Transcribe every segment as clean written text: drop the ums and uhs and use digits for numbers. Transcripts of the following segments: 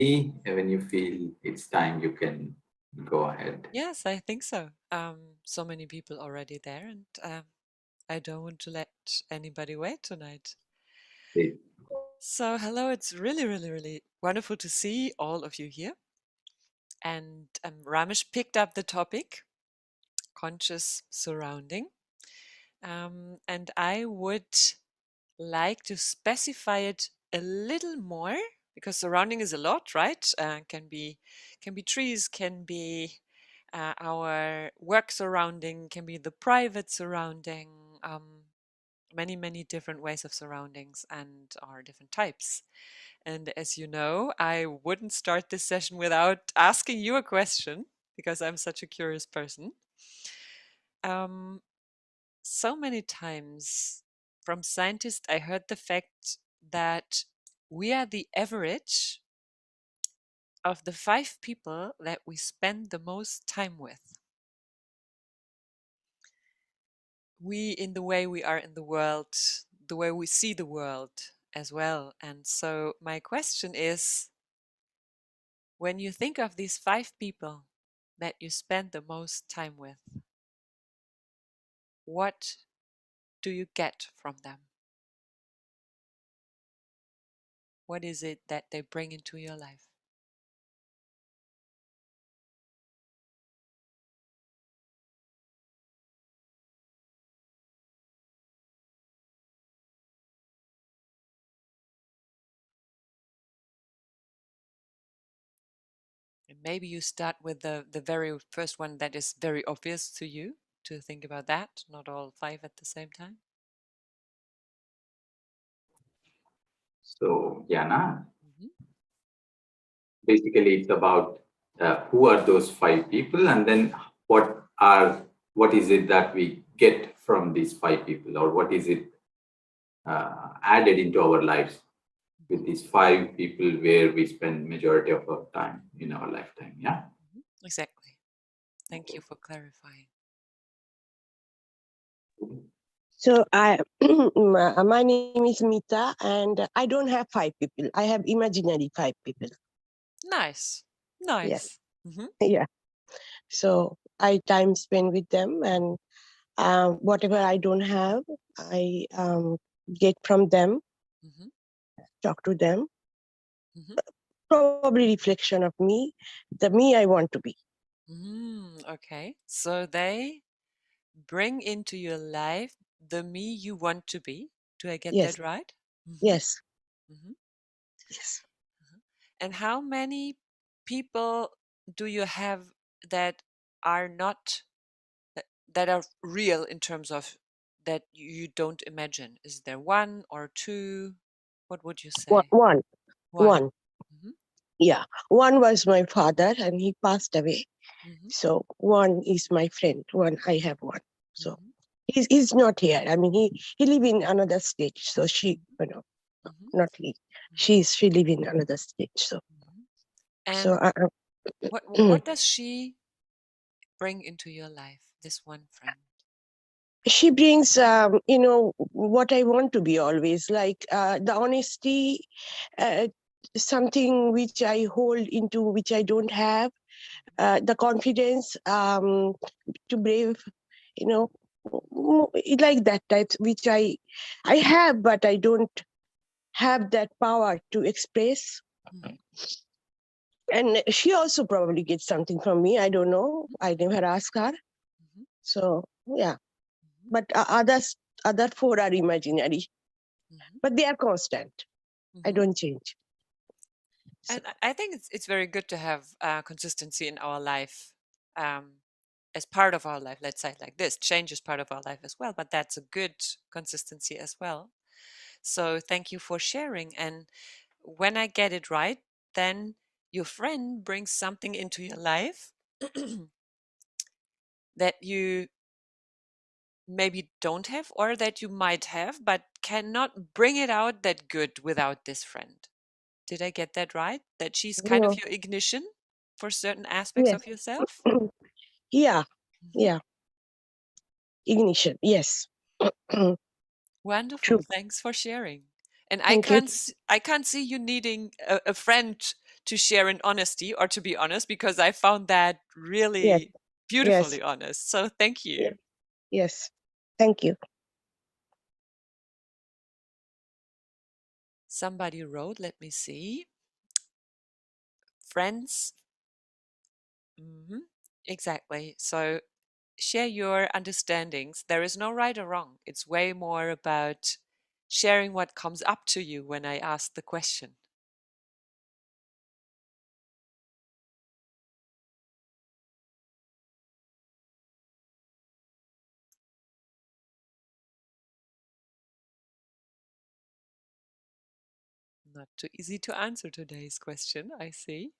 When you feel it's time, you can go ahead. Yes, I think so. So many people already there, and I don't want to let anybody wait tonight. Please. So, hello, it's really, really, really wonderful to see all of you here. And Ramesh picked up the topic, conscious surrounding. And I would like to specify it a little more because surrounding is a lot, right? Can be trees, can be our work surrounding, can be the private surrounding, many, many different ways of surroundings and are different types. And as you know, I wouldn't start this session without asking you a question because I'm such a curious person. So many times from scientists, I heard the fact that we are the average of the 5 people that we spend the most time with. We, in the way we are in the world, the way we see the world as well. And so my question is, when you think of these 5 people that you spend the most time with, what do you get from them? What is it that they bring into your life? And maybe you start with the very first one that is very obvious to you to think about that, not all 5 at the same time. So, Jana, Mm-hmm. basically it's about who are those 5 people, and then what is it that we get from these 5 people, or what is it added into our lives with these 5 people where we spend majority of our time in our lifetime. Yeah. Exactly. Thank Okay. you for clarifying. So my name is Mita, and I don't have 5 people. I have imaginary 5 people. Nice. Yes, Nice. Mm-hmm. yeah. So I time spend with them, and whatever I don't have, I get from them, Mm-hmm. talk to them. Mm-hmm. Probably reflection of me, the me I want to be. Okay. So they bring into your life the me you want to be. Do I get Yes, that right? Mm-hmm. yes, Mm-hmm. yes. And how many people do you have that are not that are real in terms of that you don't imagine? Is there 1 or 2? What would you One, say? one, 1. one. Mm-hmm. Yeah, one was my father, and he passed away. Mm-hmm. So one is my friend. One I have one. So Mm-hmm. he's not here. I mean, he live in another state. So she, Mm-hmm. not he. Mm-hmm. She live in another state. So Mm-hmm. so And what does she bring into your life? This one friend. she brings what I want to be always, like the honesty, uh, something which I hold into, which I don't have, the confidence, to brave, you know like that type, which I have, but I don't have that power to express. Mm-hmm. And she also probably gets something from me, I don't know, I never ask her. Mm-hmm. So yeah, Mm-hmm. but other 4 are imaginary, Mm-hmm. but they are constant. I Mm-hmm. don't change. So And I think it's very good to have consistency in our life, as part of our life. Let's say it like this: change is part of our life as well, but that's a good consistency as well. So thank you for sharing. And when I get it right, then your friend brings something into your life that you maybe don't have, or that you might have, but cannot bring it out that good without this friend. Did I get that right? That she's kind of no, your ignition for certain aspects yes. of yourself? Yeah, Mhm. yeah, ignition, yes. Wonderful. True. Thanks for sharing. And Thank you. I can't see you needing a friend to share in honesty or to be honest, because I found that Yes. really Yes. beautifully honest. So thank Yes. you. Yes. Thank you. Somebody wrote, let me see. Friends. Exactly. So share your understandings. There is no right or wrong. It's way more about sharing what comes up to you when I ask the question. Not too easy to answer today's question, I see.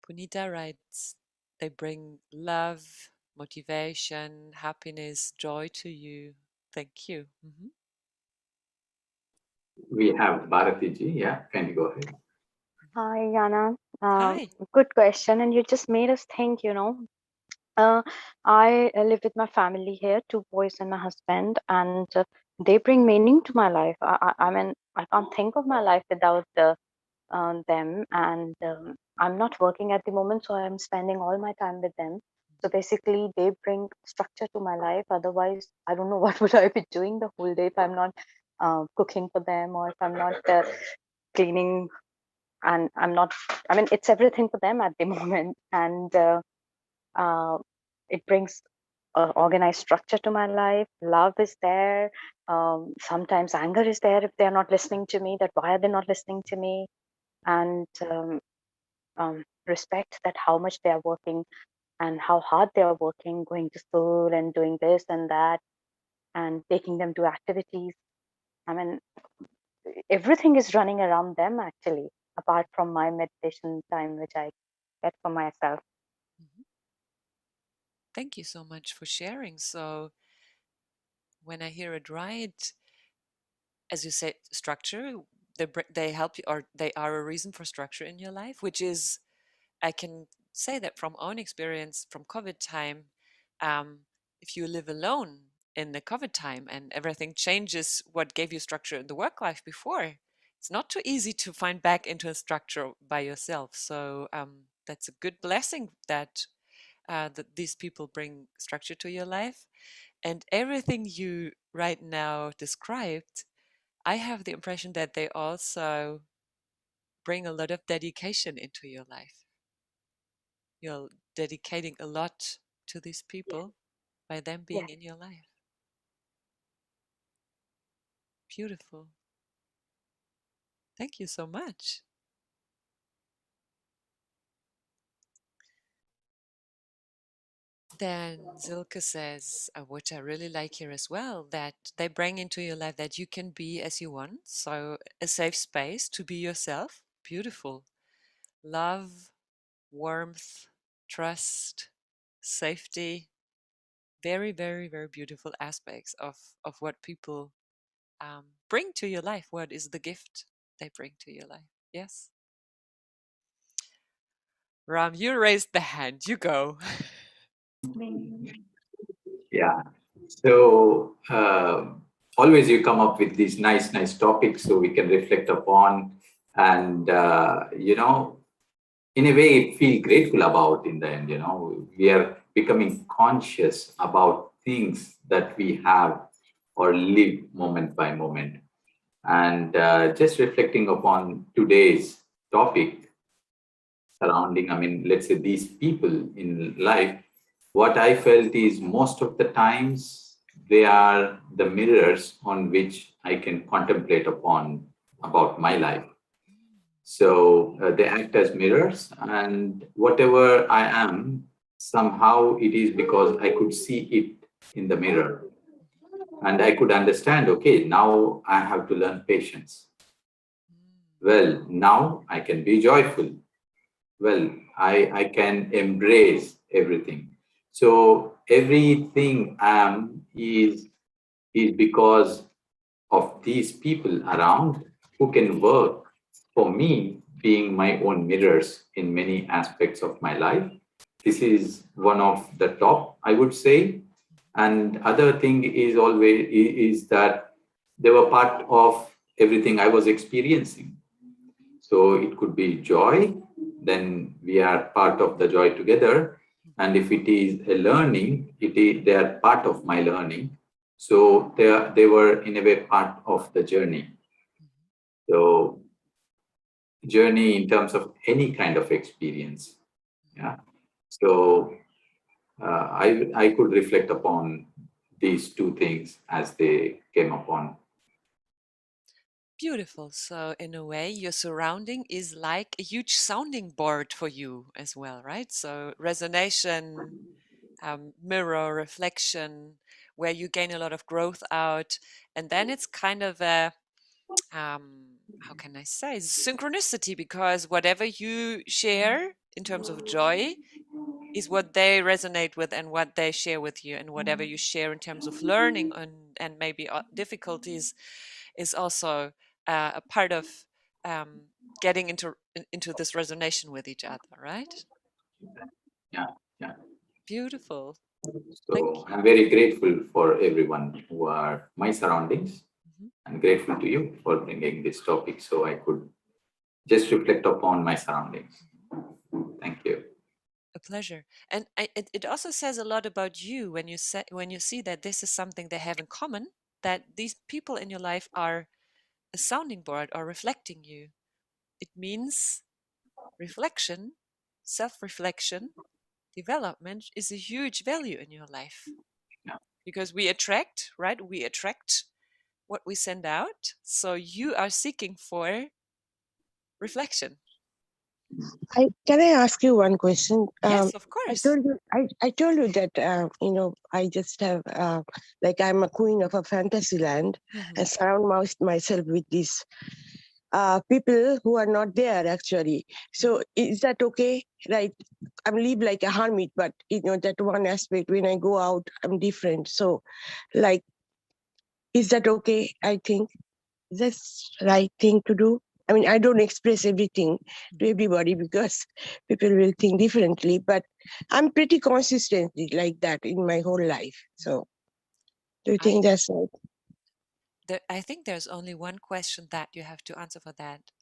Punita writes, they bring love, motivation, happiness, joy to you. Thank you. We have Bharati ji. Yeah, can you go ahead? Hi, Jana. Hi. Good question. And you just made us think, I live with my family here, two boys and my husband, and they bring meaning to my life. I mean, I can't think of my life without them. And I'm not working at the moment, so I'm spending all my time with them. So basically, they bring structure to my life. Otherwise, I don't know what would I be doing the whole day if I'm not cooking for them, or if I'm not cleaning, and I'm not. I mean, it's everything for them at the moment, and uh, it brings organized structure to my life. Love is there. Sometimes anger is there if they're not listening to me. That why are they not listening to me? And respect that how much they are working and how hard they are working, going to school and doing this and that, and taking them to activities. I mean, everything is running around them actually, apart from my meditation time, which I get for myself. Thank you so much for sharing. So when I hear it right, as you said, structure, they help you, or they are a reason for structure in your life, which is, I can say that from own experience from COVID time. um, if you live alone in the COVID time and everything changes what gave you structure in the work life before, it's not too easy to find back into a structure by yourself. So that's a good blessing that that these people bring structure to your life. And everything you right now described, I have the impression that they also bring a lot of dedication into your life. You're dedicating a lot to these people by them being Yes. in your life. Beautiful. Thank you so much. Then Zilke says, which I really like here as well, that they bring into your life that you can be as you want. So a safe space to be yourself. Beautiful. Love, warmth, trust, safety. Very, very, very beautiful aspects of what people bring to your life. What is the gift they bring to your life? Yes. Ram, you raised the hand. You go. Yeah. So always you come up with these nice topics so we can reflect upon, and in a way feel grateful about. In the end, we are becoming conscious about things that we have or live moment by moment, and just reflecting upon today's topic surrounding, I mean, let's say these people in life, what I felt is most of the times they are the mirrors on which I can contemplate upon about my life. So they act as mirrors, and whatever I am, somehow it is because I could see it in the mirror, and I could understand, okay, now I have to learn patience. Well, now I can be joyful. Well, I can embrace everything. So everything I am is because of these people around who can work for me, being my own mirrors in many aspects of my life. This is one of the top, I would say. And other thing is always is that they were part of everything I was experiencing. So it could be joy, then we are part of the joy together. And if it is a learning, they are part of my learning. So they were in a way part of the journey. So journey in terms of any kind of experience. Yeah. So I could reflect upon these two things as they came upon. Beautiful. So in a way, your surrounding is like a huge sounding board for you as well, right? So resonation, mirror, reflection, where you gain a lot of growth out. And then it's kind of a, how can I say, synchronicity, because whatever you share in terms of joy is what they resonate with and what they share with you, and whatever you share in terms of learning and maybe difficulties is also a part of getting into this resonation with each other, right? Yeah, yeah. Beautiful. Thank So you. I'm very grateful for everyone who are my surroundings. Mhm. I'm grateful to you for bringing this topic so I could just reflect upon my surroundings. Thank you. A pleasure. And it also says a lot about you when you see that this is something they have in common, that these people in your life are a sounding board or reflecting you. It means reflection, self-reflection, development is a huge value in your life, Yeah. because we attract, right? We attract what we send out. So you are seeking for reflection. Can I ask you one question? Yes, of course. I told you that I just have like I'm a queen of a fantasy land Mhm. and surround myself with these people who are not there actually. So is that okay? Right? I'm live like a hermit, but that one aspect when I go out, I'm different. So, like, is that okay? I think that's right thing to do. I mean, I don't express everything to everybody because people will think differently, but I'm pretty consistently like that in my whole life. So do you think I that's right? I think there's only one question that you have to answer for that.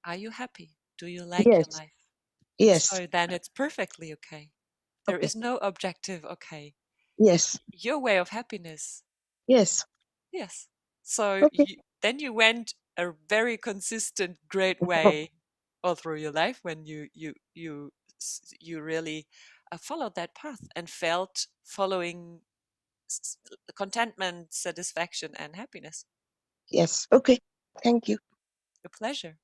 Are you happy? Do you like your Yes. life? Yes. So then it's perfectly okay. There Okay. is no objective okay. Yes. Your way of happiness. Yes. Yes. So Okay. then you went a very consistent, great way all through your life when you really followed that path and felt following contentment, satisfaction, and happiness. Yes. Okay. Thank you. A pleasure.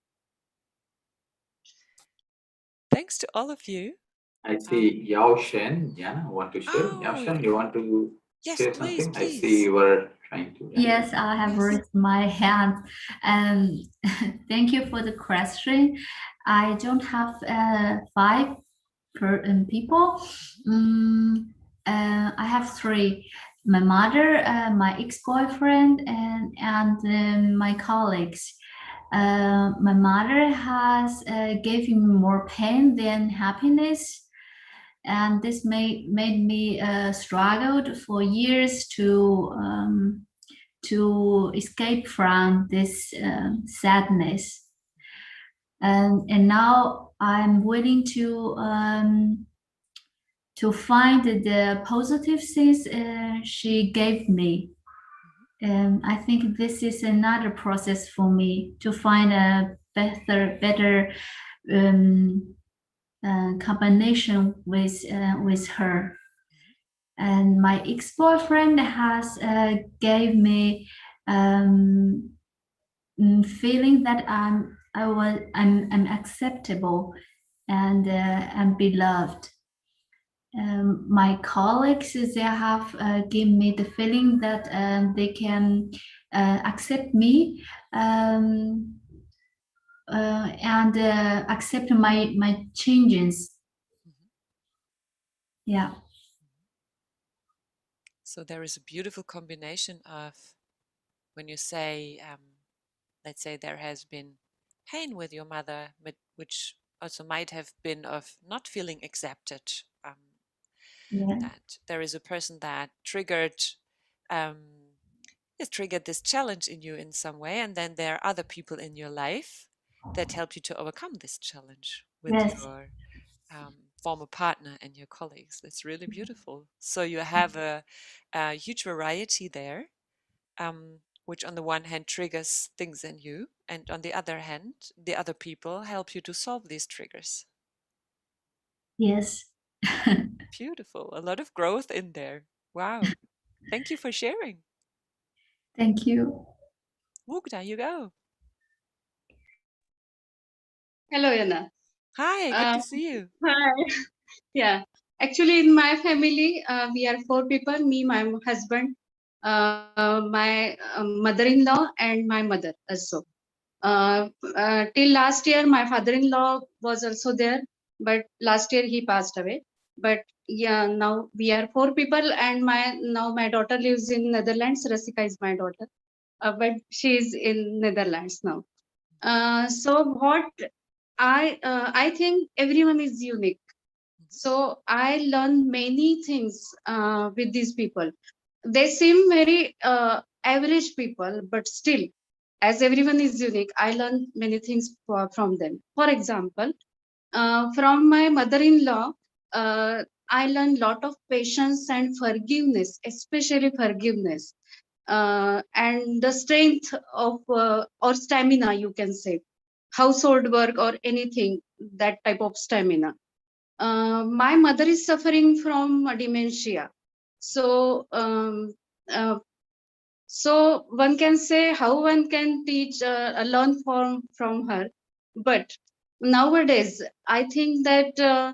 Thanks to all of you. I see Yao Shen. Jana, want to share? Yao Oh, Shen, you want to yes, share please, something? I see please. you were trying to. Yeah. Yes, I have Yes. raised my hand. And thank you for the question. I don't have five people. I have three. My mother, my ex-boyfriend, and my colleagues. My mother has given me more pain than happiness, and this made me struggled for years to escape from this sadness. And now I'm willing to find the positive things she gave me. And I think this is another process for me to find a better combination with her. And my ex-boyfriend has gave me feeling that I'm acceptable and beloved. My colleagues, they have given me the feeling that they can accept me and accept my changes. Yeah. So there is a beautiful combination of when you say, let's say there has been pain with your mother, but which also might have been of not feeling accepted. Yeah. that there is a person that triggered has triggered this challenge in you in some way, and then there are other people in your life that help you to overcome this challenge with Yes. your former partner and your colleagues. That's really beautiful. So you have a huge variety there, which on the one hand triggers things in you, and on the other hand, the other people help you to solve these triggers. Yes. Beautiful. A lot of growth in there. Wow. Thank you for sharing. Thank you. Mugda, you go. Hello, Jana. Hi, good to see you. Hi. Yeah. Actually, in my family, we are 4 people: me, my husband, my mother-in-law, and my mother also. Till last year, my father-in-law was also there, but last year he passed away. But yeah, now we are 4 people, and now my daughter lives in Netherlands. Rasika is my daughter, but she is in Netherlands now. So what I think everyone is unique. So I learned many things with these people. They seem very average people, but still, as everyone is unique, I learned many things from them. For example, from my mother-in-law, I learned lot of patience and forgiveness, especially forgiveness, and the strength of or stamina, you can say, household work or anything, that type of stamina. My mother is suffering from dementia. So, so one can say how one can teach, learn from her. But nowadays, I think that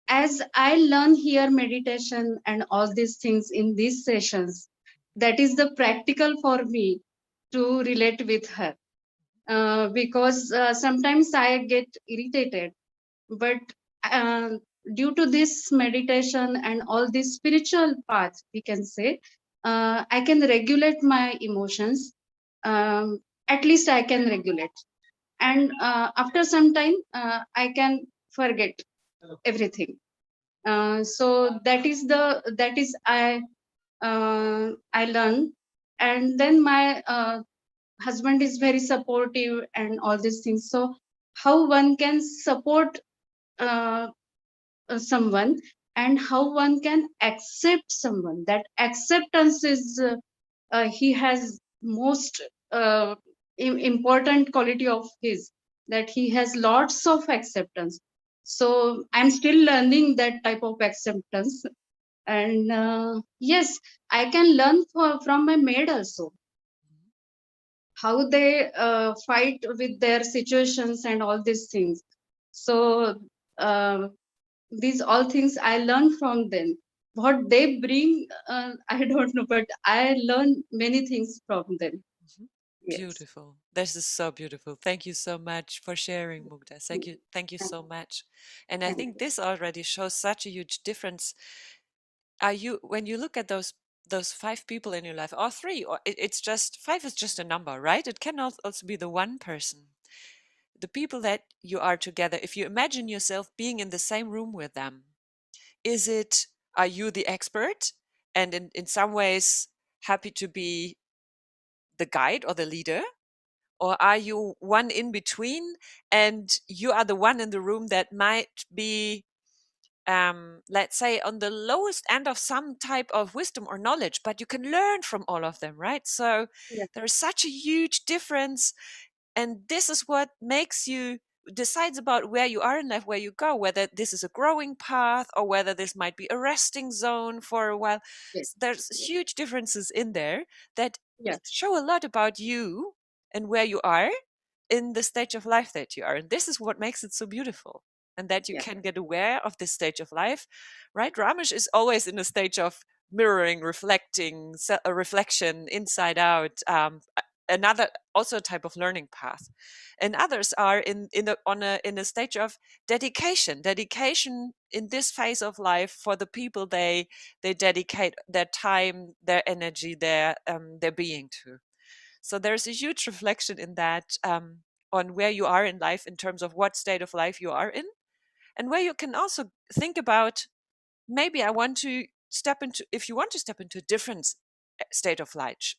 as I learn here meditation and all these things in these sessions, that is the practical for me to relate with her. Because sometimes I get irritated, but uh, due to this meditation and all this spiritual path, we can say, I can regulate my emotions. At least I can regulate, and after some time, I can forget everything. So that is I learn, and then my husband is very supportive and all these things. So how one can support uh, someone, and how one can accept someone, that acceptance is he has most important quality of his, that he has lots of acceptance. So I'm still learning that type of acceptance. And yes, I can learn from my maid also, how they fight with their situations and all these things. So uh, these all things I learn from them. What they bring, I don't know, but I learn many things from them. Yes. Beautiful. This is so beautiful. Thank you so much for sharing, Mugda. Thank you so much. And I Thank think you. this already shows such a huge difference. Are you when you look at those 5 people in your life, or 3, or it's just 5 is just a number, right? It can also be the one person. The people that you are together, if you imagine yourself being in the same room with them, are you the expert and in some ways happy to be the guide or the leader? Or are you one in between and you are the one in the room that might be, let's say, on the lowest end of some type of wisdom or knowledge, but you can learn from all of them, right? So Yes. there is such a huge difference. And this is what makes you decides about where you are in life, where you go, whether this is a growing path or whether this might be a resting zone for a while. Yes. There's Yes. huge differences in there that Yes. show a lot about you and where you are in the stage of life that you are. And this is what makes it so beautiful. And that you Yes. can get aware of this stage of life, right? Ramesh is always in a stage of mirroring, reflecting, reflection inside out. Another also a type of learning path, and others are in a stage of dedication in this phase of life for the people they dedicate their time, their energy, their being to. So there's a huge reflection in that, on where you are in life in terms of what state of life you are in, and where you can also think about, maybe I want to step into, if you want to step into a different state of life,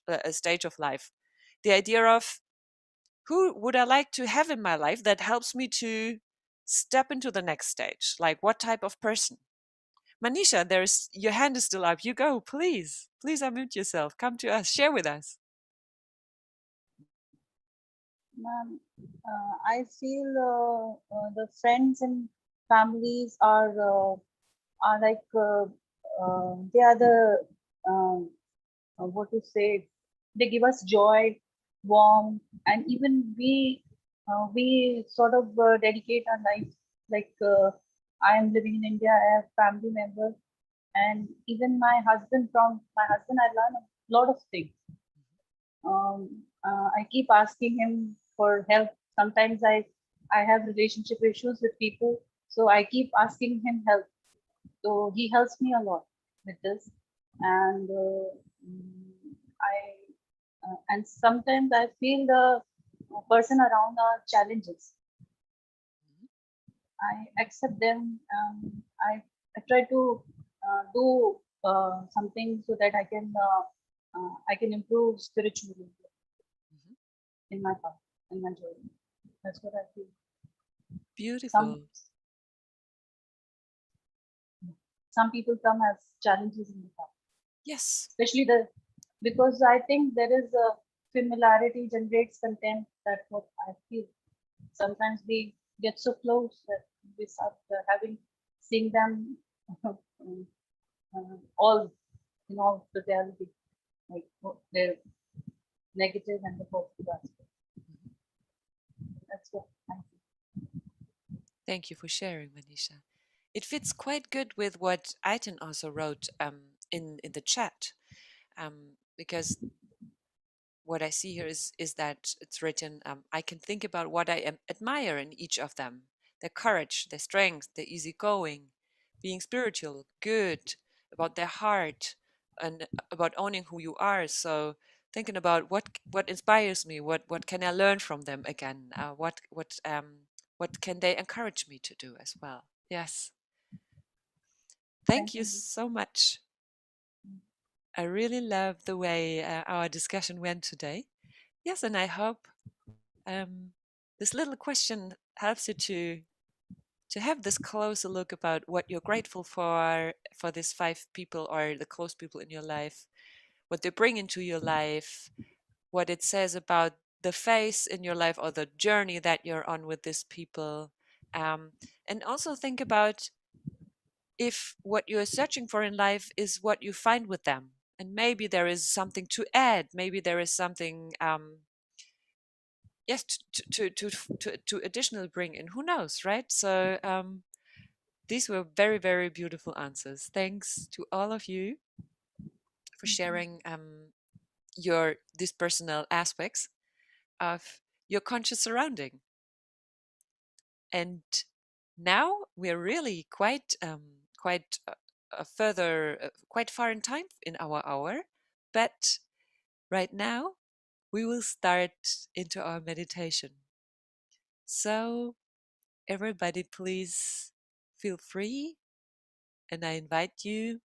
the idea of who would I like to have in my life that helps me to step into the next stage? Like, what type of person? Manisha, your hand is still up. You go, please. Please unmute yourself. Come to us. Share with us. Ma'am, I feel the friends and families are like they are the what to say. They give us joy, warmth, and even we sort of dedicate our life. Like I am living in India, I have family members, and even my husband. From my husband, I learn a lot of things. I keep asking him for help. Sometimes I have relationship issues with people, so I keep asking him help. So he helps me a lot with this, and I and sometimes I feel the person around are challenges. I accept them. I try to do something so that I can improve spiritually in my path, in my journey. That's what I feel. Beautiful. Some people come as challenges in the path. Yes. Especially because I think there is a familiarity generates contempt. That's what I feel. Sometimes we get so close that we start seeing them all in all totality, like their negative and the positive aspect. That's what I feel. Thank you for sharing, Manisha. It fits quite good with what Aitan also wrote in the chat, because what I see here is that it's written, I can think about what I admire in each of them: their courage, their strength, their easygoing, being spiritual, good, about their heart, and about owning who you are. So thinking about what inspires me, what can I learn from them again, what can they encourage me to do as well. Yes. Thank you so much. I really love the way our discussion went today. Yes, and I hope this little question helps you to have this closer look about what you're grateful for these 5 people or the close people in your life, what they bring into your life, what it says about the phase in your life or the journey that you're on with these people, and also think about if what you're searching for in life is what you find with them, and maybe there is something to add, maybe there is something yes to additionally bring in, who knows, right? So these were very, very beautiful answers. Thanks to all of you for sharing these personal aspects of your conscious surrounding. And now we're really quite quite far in time in our hour, but right now we will start into our meditation. So everybody, please feel free, and I invite you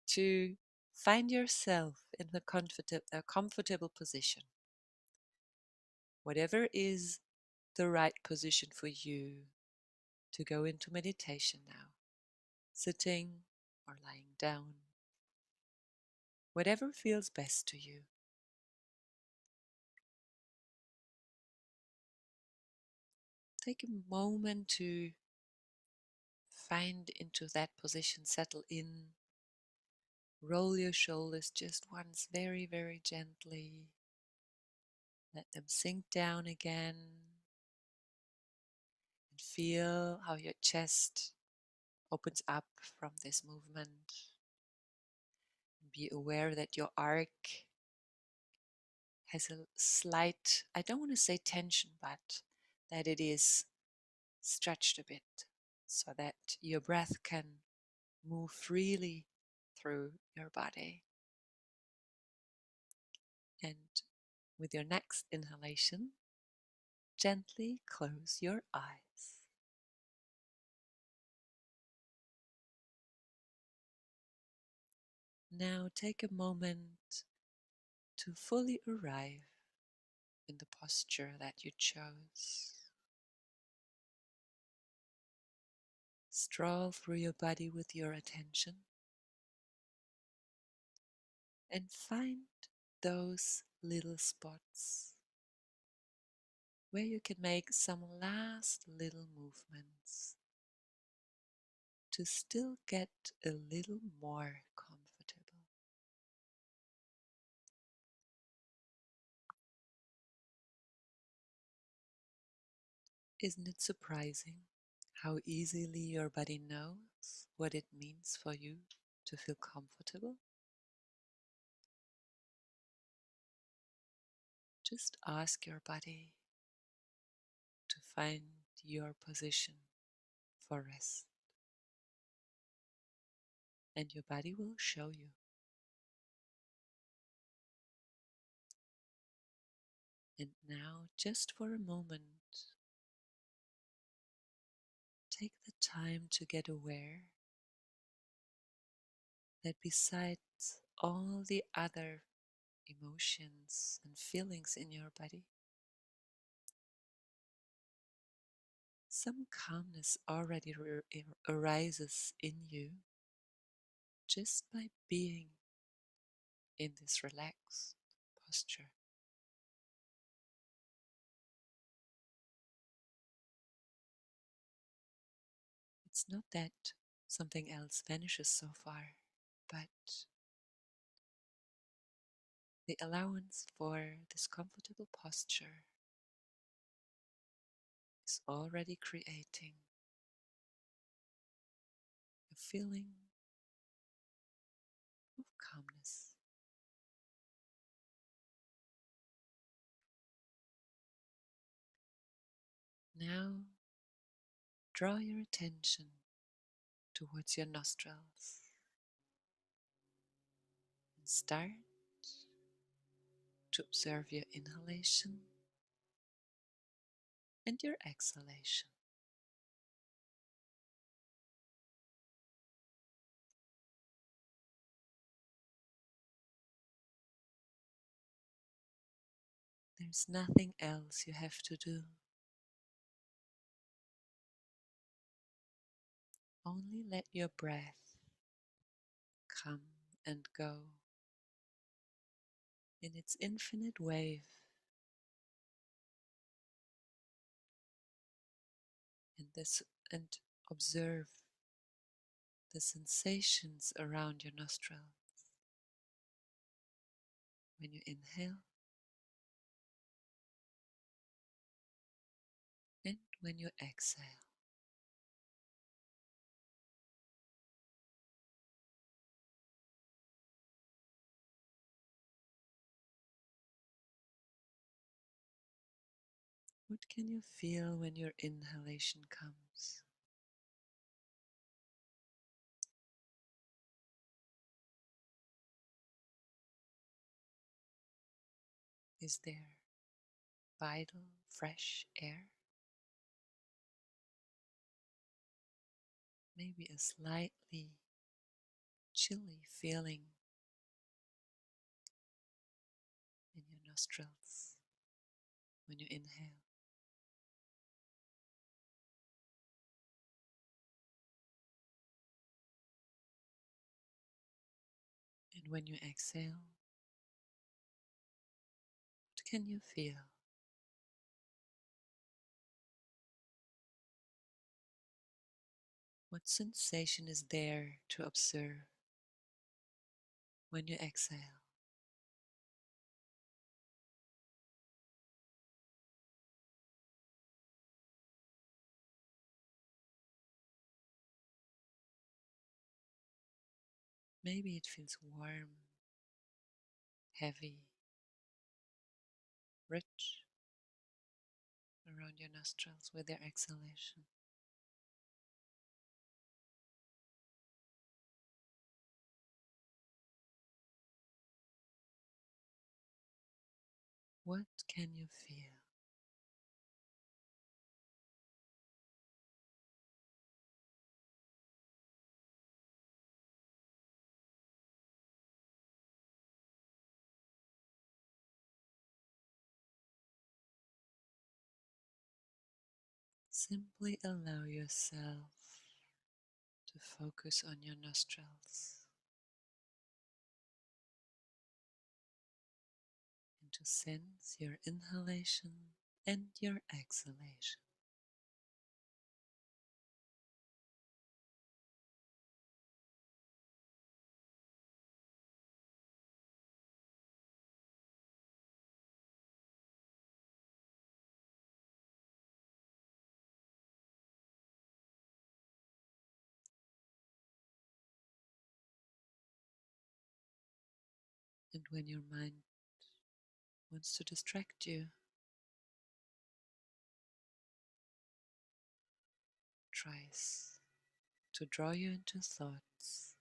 to find yourself in a comfortable position, whatever is the right position for you to go into meditation now, sitting or lying down, whatever feels best to you. Take a moment to find into that position, settle in, roll your shoulders just once very, very gently. Let them sink down again, and feel how your chest opens up from this movement. Be aware that your arc has a slight, I don't want to say tension, but that it is stretched a bit so that your breath can move freely through your body. And with your next inhalation, gently close your eyes. Now take a moment to fully arrive in the posture that you chose. Stroll through your body with your attention and find those little spots where you can make some last little movements to still get a little more comfortable. Isn't it surprising how easily your body knows what it means for you to feel comfortable? Just ask your body to find your position for rest, and your body will show you. And now, just for a moment, take the time to get aware that besides all the other emotions and feelings in your body, some calmness already arises in you just by being in this relaxed posture. It's not that something else vanishes so far, but the allowance for this comfortable posture is already creating a feeling of calmness. Now, draw your attention towards your nostrils and start to observe your inhalation and your exhalation. There's nothing else you have to do. Only let your breath come and go in its infinite wave, and observe the sensations around your nostrils when you inhale and when you exhale. What can you feel when your inhalation comes? Is there vital, fresh air? Maybe a slightly chilly feeling in your nostrils when you inhale. And when you exhale, what can you feel? What sensation is there to observe when you exhale? Maybe it feels warm, heavy, rich around your nostrils with your exhalation. What can you feel? Simply allow yourself to focus on your nostrils and to sense your inhalation and your exhalation. And when your mind wants to distract you, tries to draw you into thoughts,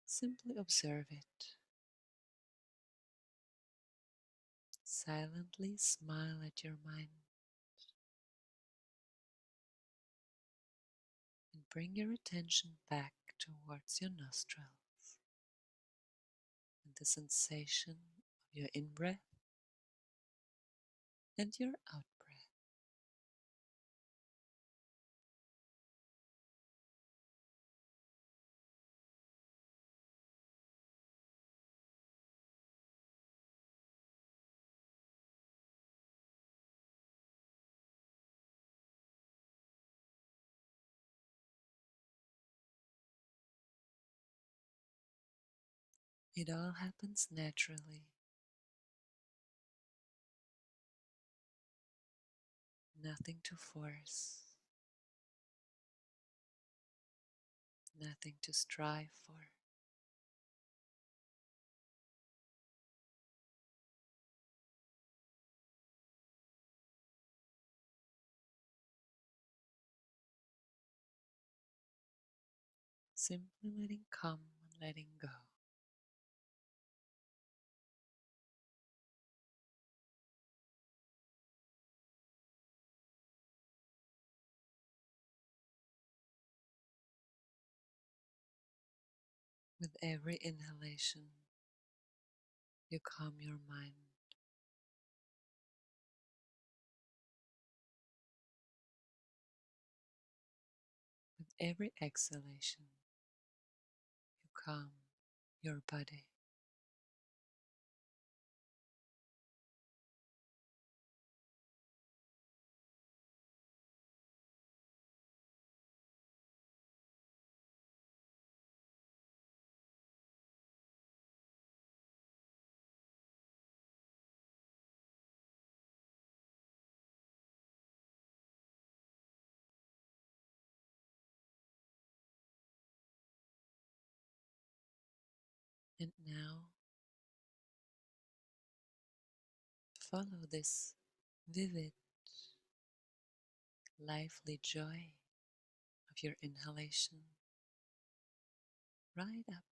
simply observe it. Silently smile at your mind and bring your attention back towards your nostrils and the sensation of your in-breath and your out-breath. It all happens naturally, nothing to force, nothing to strive for. Simply letting come and letting go. With every inhalation, you calm your mind. With every exhalation, you calm your body. And now, follow this vivid, lively joy of your inhalation right up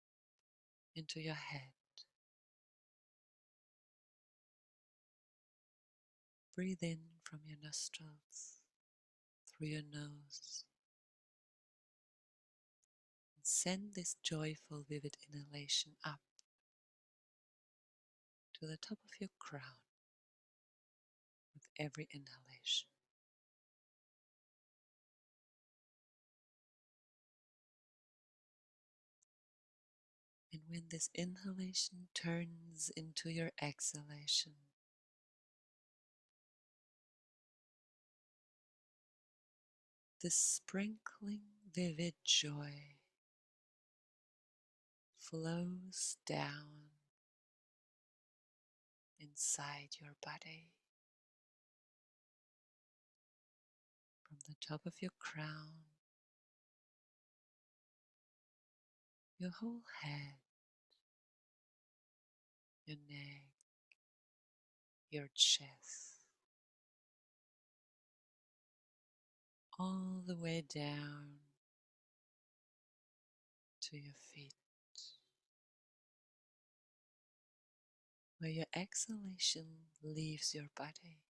into your head. Breathe in from your nostrils, through your nose, and send this joyful, vivid inhalation up to the top of your crown with every inhalation. And when this inhalation turns into your exhalation, this sprinkling, vivid joy flows down inside your body, from the top of your crown, your whole head, your neck, your chest, all the way down to your feet, where your exhalation leaves your body.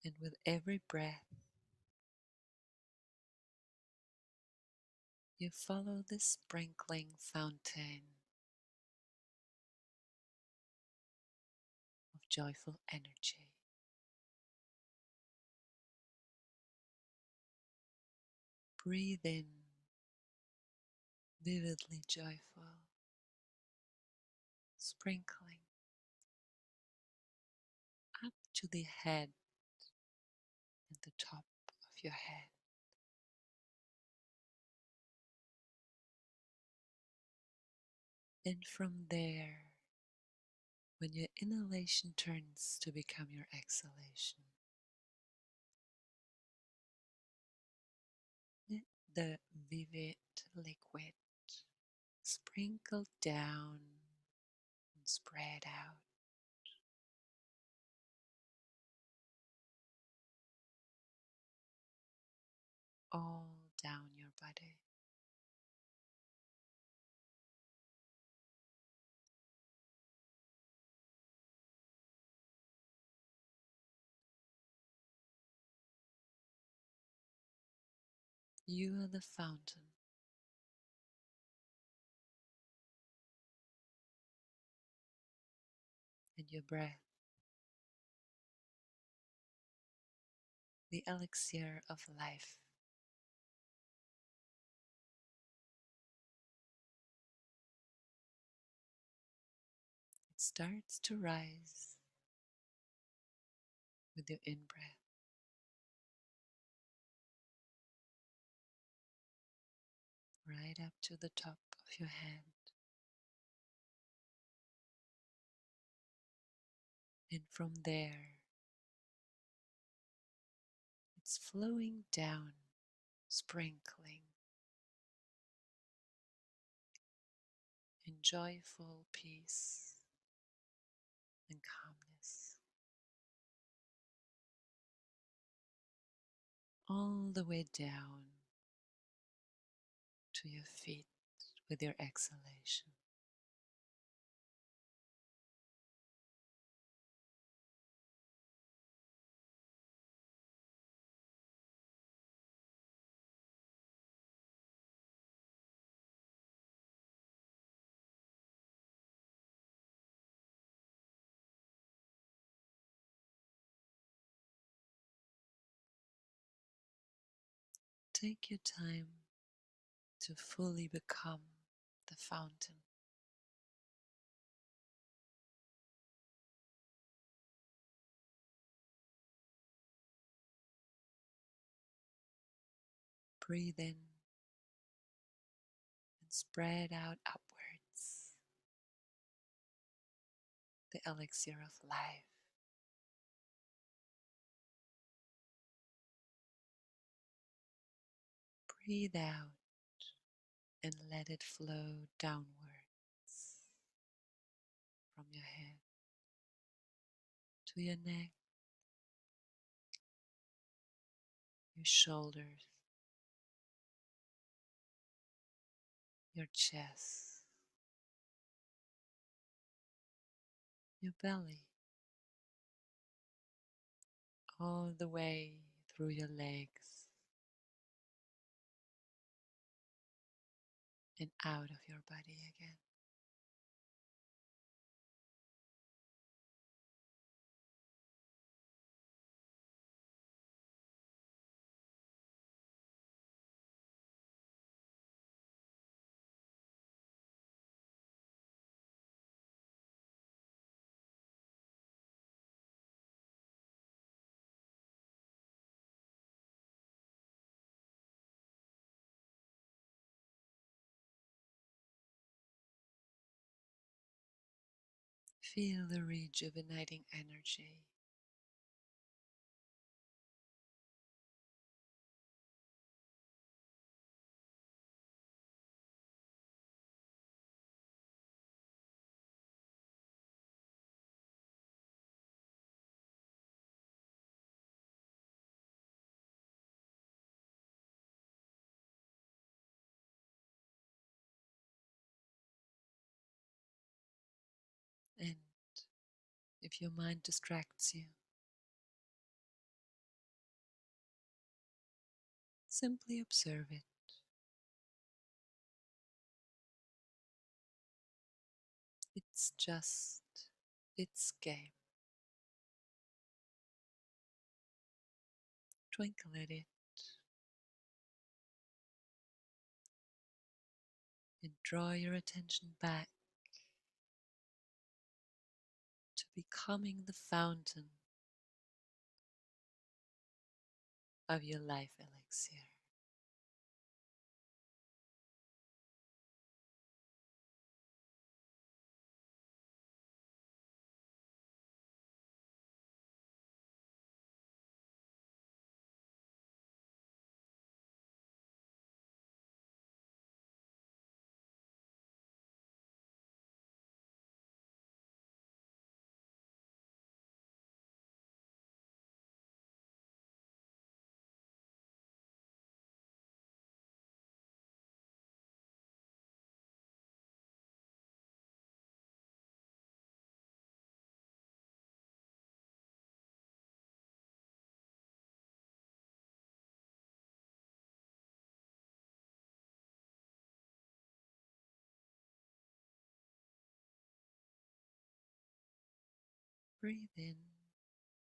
And with every breath, You follow the sprinkling fountain of joyful energy. Breathe in, vividly joyful, sprinkling up to the head and the top of your head. And from there, when your inhalation turns to become your exhalation, let the vivid liquid sprinkle down and spread out all down your body. You are the fountain, and your breath, the elixir of life. It starts to rise with your in-breath, right up to the top of your head. And from there, it's flowing down, sprinkling in joyful peace and calmness, all the way down to your feet with your exhalation. Take your time to fully become the fountain. Breathe in and spread out upwards the elixir of life. Breathe out and let it flow downwards from your head to your neck, your shoulders, your chest, your belly, all the way through your legs and out of your body again. Feel the rejuvenating energy and if your mind distracts you, simply observe it It's just its game. Twinkle at it and draw your attention back to becoming the fountain of your life elixir. Breathe in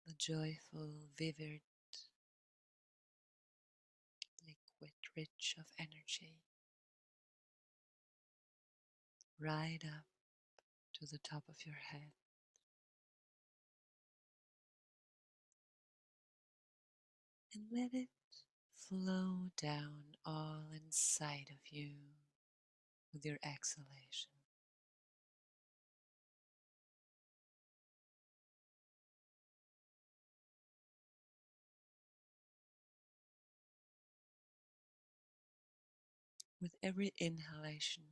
the joyful, vivid liquid rich of energy right up to the top of your head. And let it flow down all inside of you with your exhalation. With every inhalation,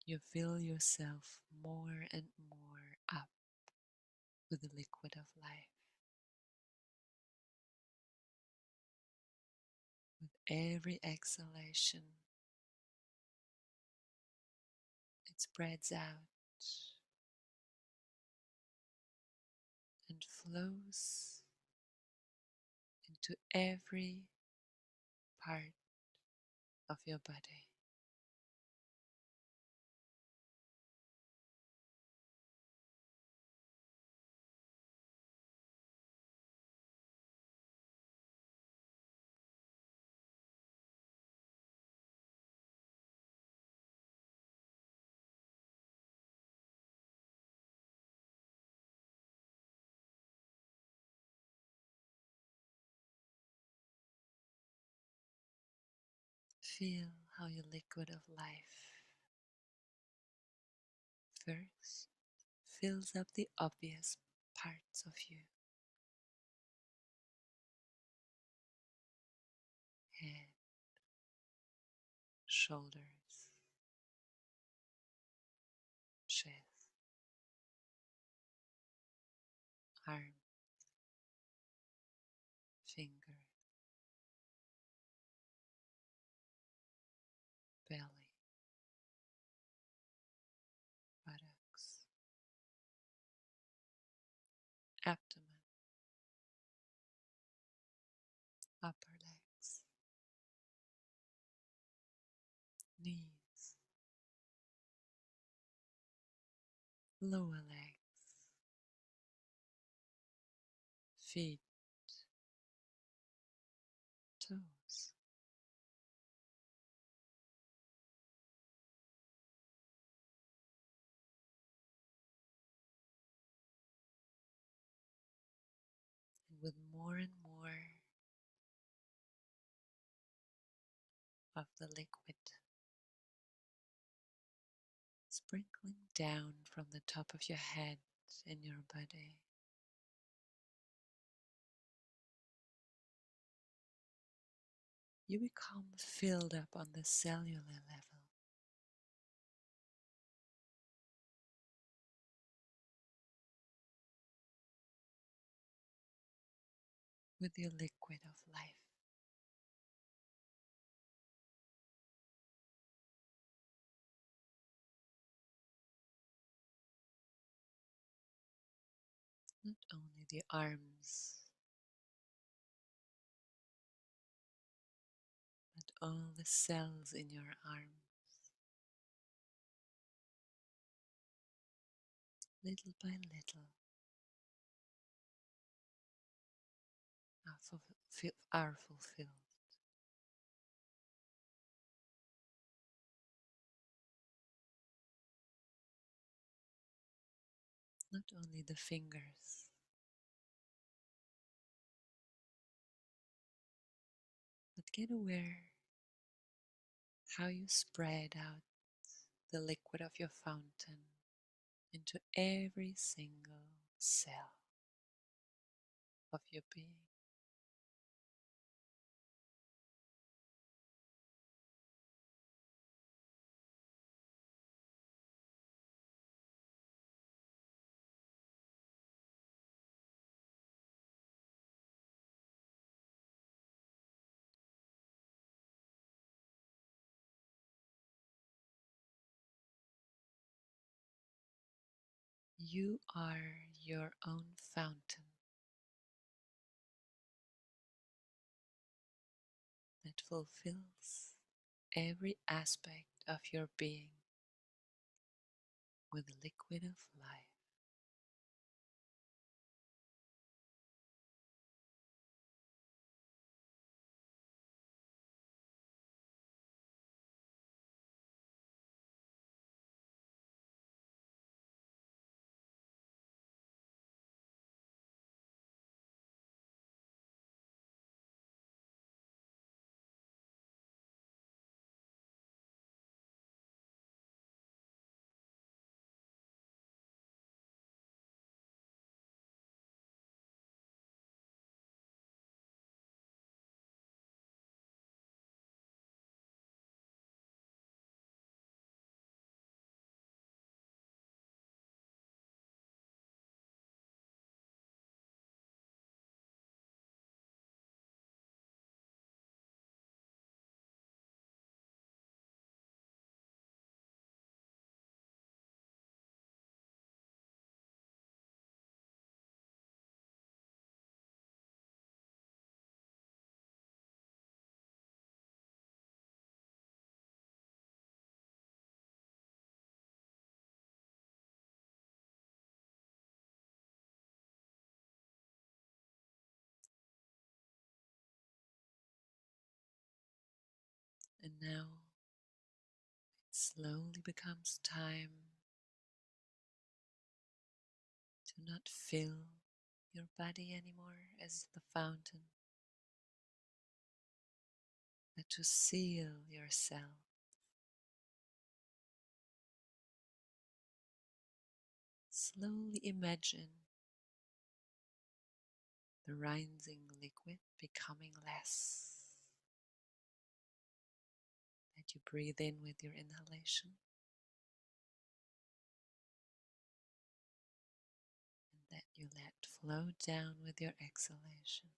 you fill yourself more and more up with the liquid of life. With every exhalation, it spreads out and flows into every part of your body. Feel how your liquid of life first fills up the obvious parts of you: head, shoulders, chest, arm, finger, belly, buttocks, abdomen, upper legs, knees, lower legs, feet, toes. And with more and more of the liquid sprinkling down from the top of your head in your body, you become filled up on the cellular level with your liquid of life. Not only the arms, but all the cells in your arms, little by little, are fulfilled. Not only the fingers, but get aware how you spread out the liquid of your fountain into every single cell of your being. You are your own fountain that fulfills every aspect of your being with the liquid of life. And now it slowly becomes time to not fill your body anymore as the fountain, but to seal yourself. Slowly imagine the rising liquid becoming less, that you breathe in with your inhalation and that you let flow down with your exhalation.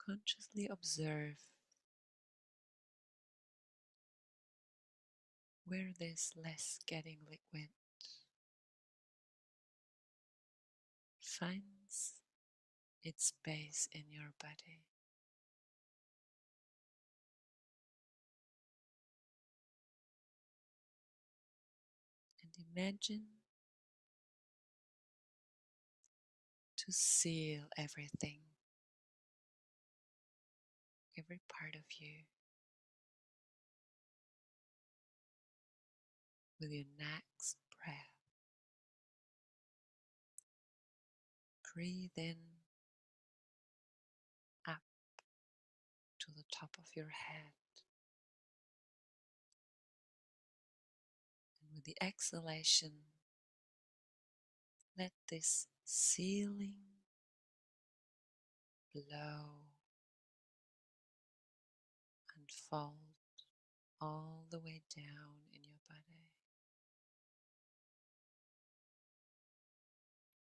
Consciously observe where this less getting liquid finds its space in your body. And imagine to seal everything, every part of you, with your next breath. Breathe in up to the top of your head. And with the exhalation, let this sealing blow unfold all the way down in your body,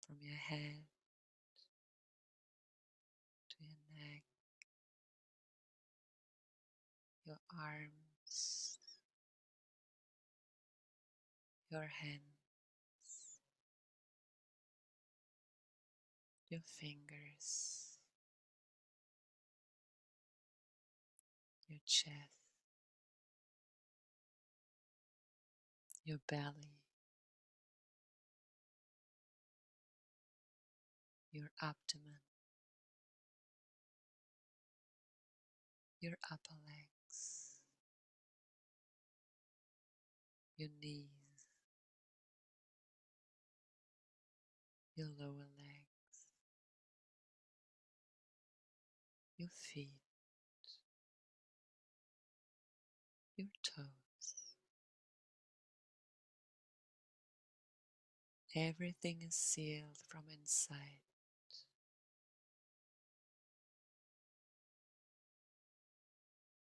from your head to your neck, your arms, your hands, your fingers, your chest, your belly, your abdomen, your upper legs, your knees, your lower legs, your feet, your toes. Everything is sealed from inside.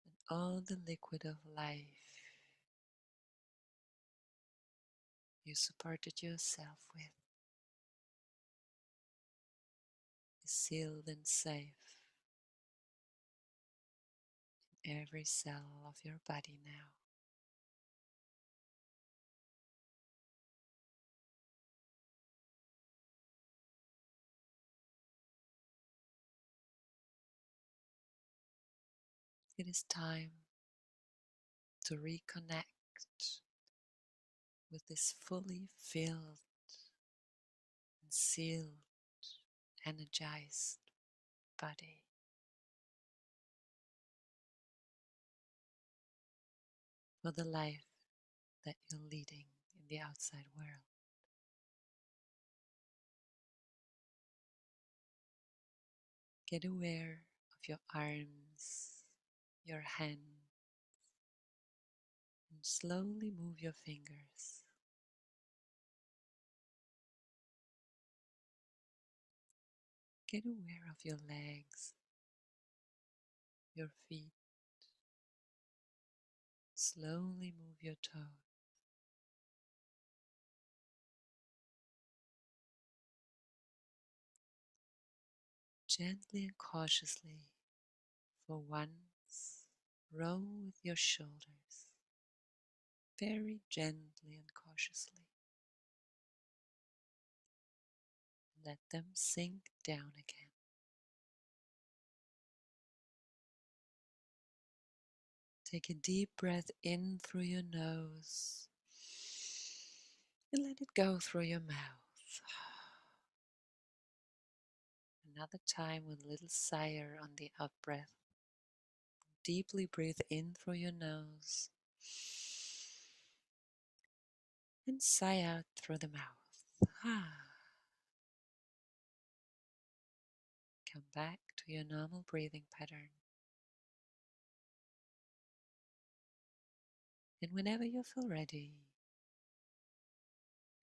And all the liquid of life you supported yourself with is sealed and safe in every cell of your body now. It is time to reconnect with this fully filled and sealed, energized body. For the life that you're leading in the outside world. Get aware of your arms, your hands, and slowly move your fingers. Get aware of your legs, your feet. Slowly move your toes. Gently and cautiously, for once, roll with your shoulders, very gently and cautiously. Let them sink down again. Take a deep breath in through your nose and let it go through your mouth. Another time with a little sigh on the out breath. Deeply breathe in through your nose and sigh out through the mouth. Come back to your normal breathing pattern. And whenever you feel ready,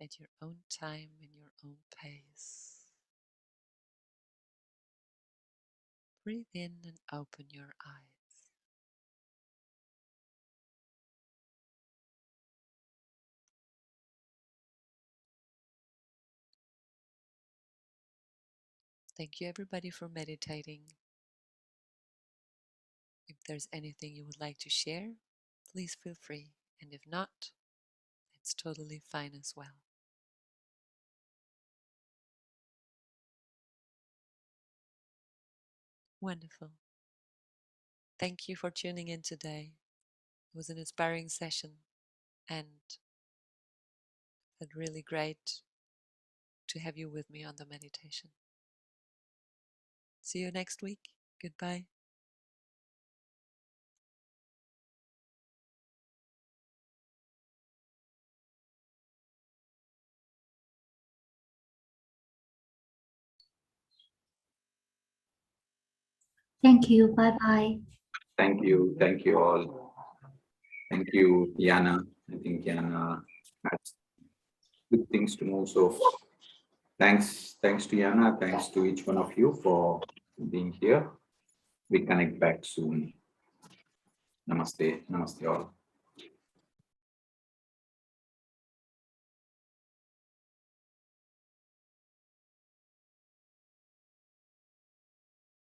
at your own time and your own pace, breathe in and open your eyes. Thank you everybody for meditating. If there's anything you would like to share, please feel free. And if not, it's totally fine as well. Wonderful. Thank you for tuning in today. It was an inspiring session and it's really great to have you with me on the meditation. See you next week. Goodbye. Thank you. Bye-bye. Thank you. Thank you all. Thank you, Jana. I think Jana has good things to know. So thanks to Jana. Thanks to each one of you for being here. We connect back soon. Namaste. Namaste all.